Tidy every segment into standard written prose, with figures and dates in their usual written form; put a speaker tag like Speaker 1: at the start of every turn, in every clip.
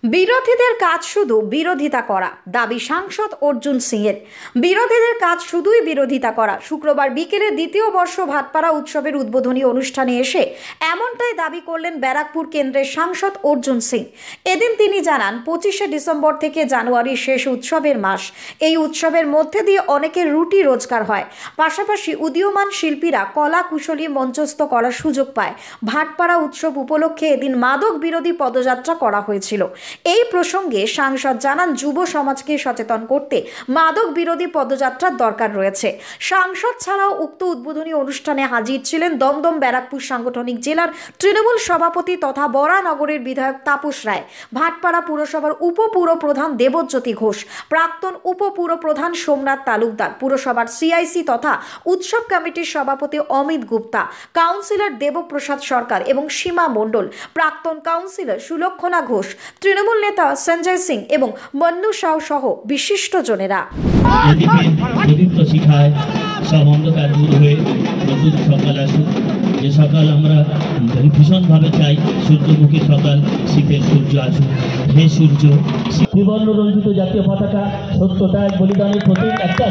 Speaker 1: বিরোধীদের কাজ শুধু বিরোধিতা করা, দাবি সাংসদ অর্জুন সিংয়ের। বিরোধীদের কাজ শুধুই বিরোধিতা করা। শুক্রবার বিকেলে দ্বিতীয় বর্ষ ভাটপাড়া উৎসবের উদ্বোধনী অনুষ্ঠানে এসে এমনটাই দাবি করলেন ব্যারাকপুর কেন্দ্রের সাংসদ অর্জুন সিং। এদিন তিনি জানান, 25শে ডিসেম্বর থেকে জানুয়ারি শেষ উৎসবের মাস। এই উৎসবের মধ্যে দিয়ে অনেকের রুটি রোজগার হয়, পাশাপাশি উদীয়মান শিল্পীরা কলা কুশলী মঞ্চস্থ করার সুযোগ পায়। ভাটপাড়া উৎসব উপলক্ষে এদিন মাদক বিরোধী পদযাত্রা করা হয়েছিল। এই প্রসঙ্গে সাংসদ জানান, যুব সমাজকে সচেতন করতে মাদক বিরোধী পদযাত্রার দরকার রয়েছে। সাংসদ ছাড়াও উক্ত উদ্বোধনী অনুষ্ঠানে হাজির ছিলেন দমদম ব্যারাকপুর সাংগঠনিক জেলার তৃণমূল সভাপতি তথা বরানগরের বিধায়ক তাপস রায়, ভাটপাড়া পুরসভার উপপুরপ্রধান দেবজ্যোতি ঘোষ, প্রাক্তন উপপুরপ্রধান সোমনাথ তালুকদার, পুরসভার সিআইসি তথা উৎসব কমিটির সভাপতি অমিত গুপ্তা, কাউন্সিলর দেবপ্রসাদ সরকার এবং সীমা মণ্ডল, প্রাক্তন কাউন্সিলর সুলক্ষণা ঘোষ, তৃণমূল নেতা সঞ্জয় সিং এবং মন্নু সাউ সহ বিশিষ্টজনেরা।
Speaker 2: সব অন্ধকার দূর হয়ে নতুন সকাল আসুক, যে সকাল আমরা ভীষণভাবে চাই, সূর্যমুখী সকাল, শীতের সূর্য আসুক। হে সূর্য, ত্রিবর্ণ রঞ্জিত জাতীয় পতাকা সত্যতার বলিদানের প্রতীক, একটা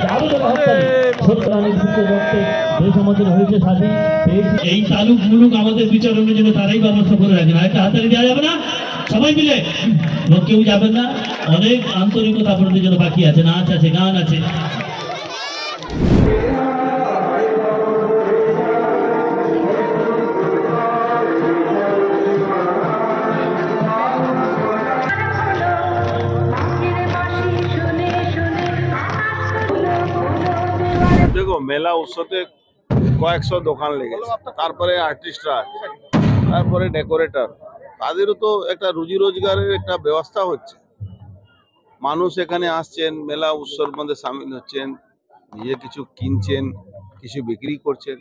Speaker 2: সত্যরানের বুকে রক্তে দেশ আমাদের হয়েছে স্বাধীন। এই তালুক মুলুক আমাদের বিচারণের জন্য তারাই ব্যবস্থা করে রাখেন। একটা হাতালি দেওয়া যাবে না, সবাই মিলে, কেউ যাবেন না। অনেক আন্তরিকতা আপনাদের জন্য বাকি আছে, নাচ আছে, গান আছে।
Speaker 3: দেখো, মেলা উৎসবে কয়েকশো দোকান লেগেছে, তারপরে আর্টিস্টরা, তারপরে ডেকোরেটর, তাদেরও তো একটা রুজি রোজগারের একটা ব্যবস্থা হচ্ছে। মানুষ এখানে আসছেন, মেলা উৎসবের মধ্যে সামিল হচ্ছেন, নিজে কিছু কিনছেন, কিছু বিক্রি করছেন,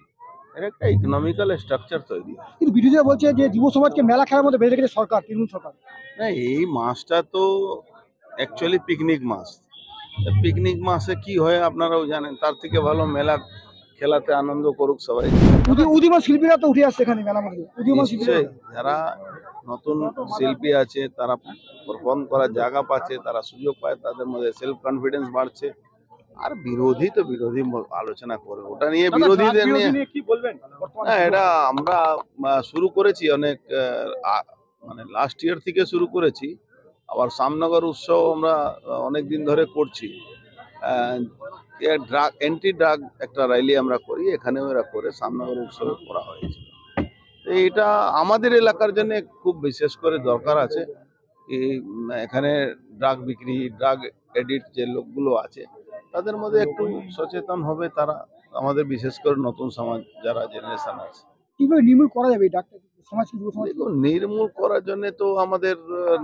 Speaker 3: এর একটা ইকোনমিক্যাল স্ট্রাকচার তৈরি হয়।
Speaker 4: কিন্তু বিরোধীরা বলছে যে যুব সমাজকে মেলা খেলার মধ্যে বেঁধে রেখেছে সরকার, তৃণমূল সরকার।
Speaker 3: না, এই মাসটা তো অ্যাকচুয়ালি পিকনিক মাস। পিকনিক মাসে কি হয় আপনারাও জানেন, তার থেকে ভালো মেলা খেলাতে আনন্দ করুক সবাই।
Speaker 4: উদীয়মান শিল্পীরা তো উঠে আসছে এখানে মেলা মধ্যে। উদীয়মান শিল্পী
Speaker 3: যারা নতুন শিল্পী আছে, তারা পারফর্ম করার জায়গা পাচ্ছে, তারা সুযোগ পায়, তাদের মধ্যে সেলফ কনফিডেন্স বাড়ছে। আর বিরোধী তো বিরোধী আলোচনা করে, ওটা নিয়ে বিরোধীদের নিয়ে
Speaker 4: কি বলবেন?
Speaker 3: না, এটা আমরা শুরু করেছি অনেক, মানে লাস্ট ইয়ার থেকে শুরু করেছি। আবার সামনগর উৎসব আমরা অনেক দিন ধরে করছি। ড্রাগ অ্যান্টি ড্রাগ একটা র্যালি আমরা করি, এখানেও এরা করে, সামনগর উৎসবে করা হয়েছে। এটা আমাদের এলাকার জন্য খুব বিশেষ করে দরকার আছে। এখানে ড্রাগ বিক্রি, ড্রাগ এডিক্ট যে লোকগুলো আছে, তাদের মধ্যে একটু সচেতন হবে তারা, আমাদের বিশেষ করে নতুন সমাজ যারা জেনারেশন আছে।
Speaker 4: কিভাবে নির্মূল করা যাবে এই ডাক্তার সমাজ?
Speaker 3: নির্মূল করার জন্য তো আমাদের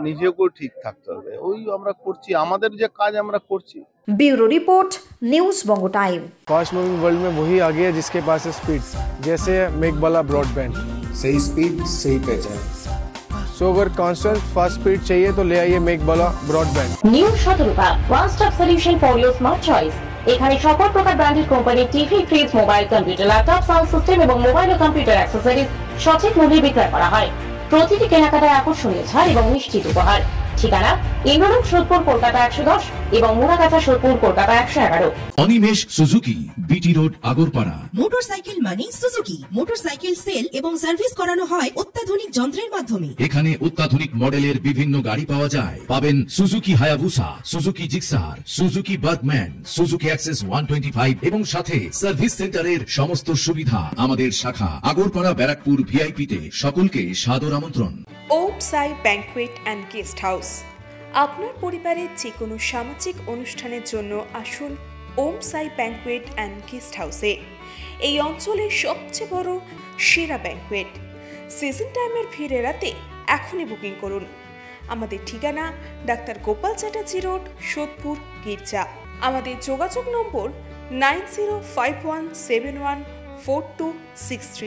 Speaker 3: নিজেকেও ঠিক থাকতে হবে। ওই আমরা করছি, আমাদের যে কাজ আমরা করছি।
Speaker 1: Bureau report, news Bongo time.
Speaker 5: Fast moving world में वही आगे है जिसके पास है स्पीड, जैसे मेघबाला ब्रॉडबैंड।
Speaker 6: सही स्पीड, सही पहचान।
Speaker 5: सो अगर कांस्टेंट फास्ट स्पीड चाहिए तो ले आइए Meghbala broadband.
Speaker 7: New Shatarupa, one stop solution for your smart choice. এখানে সকল প্রকার ব্র্যান্ডেড কোম্পানির TV, fridge, mobile, computer, laptop, sound system এবং মোবাইল ও কম্পিউটার অ্যাক্সেসরিজ সঠিক মূল্যে বিক্রয় করা হয়। প্রতিটি কেনাকাটায় আকর্ষণীয় ছাড় এবং নিশ্চিত উপহার। ঠিকানা: ইন্দ্রলোক, সোদপুর, কলকাতা 110 এবং Muragachha, Sodepur, Kolkata 111।
Speaker 8: Animesh Suzuki, BT road, Agarpara.
Speaker 9: Motorcycle মানে সুজুকি। মোটরসাইকেল সেল এবং সার্ভিস করানো হয় অত্যাধুনিক যন্ত্রের মাধ্যমে।
Speaker 8: এখানে অত্যাধুনিক মডেলের বিভিন্ন গাড়ি পাওয়া যায়। পাবেন Suzuki Hayabusa, Suzuki Gixxer, Suzuki Bergman, Suzuki access 125 এবং সাথে সার্ভিস সেন্টারের সমস্ত সুবিধা। আমাদের শাখা আগরপাড়া ব্যারাকপুর ভিআইপি তে। সকলকে সাদর আমন্ত্রণ।
Speaker 10: ওম সাই ব্যাংকুয়েট অ্যান্ড গেস্ট হাউস। আপনার পরিবারের যে কোনো সামাজিক অনুষ্ঠানের জন্য আসুন ওম সাই ব্যাংকুয়েট অ্যান্ড গেস্ট হাউসে। এই অঞ্চলের সবচেয়ে বড় সেরা ব্যাংকুয়েট। সিজন টাইমের ভিড় এড়াতে এখনই বুকিং করুন। আমাদের ঠিকানা: ডাক্তার গোপাল চ্যাটার্জি রোড, সোদপুর, গির্জা। আমাদের যোগাযোগ নম্বর 9051714263।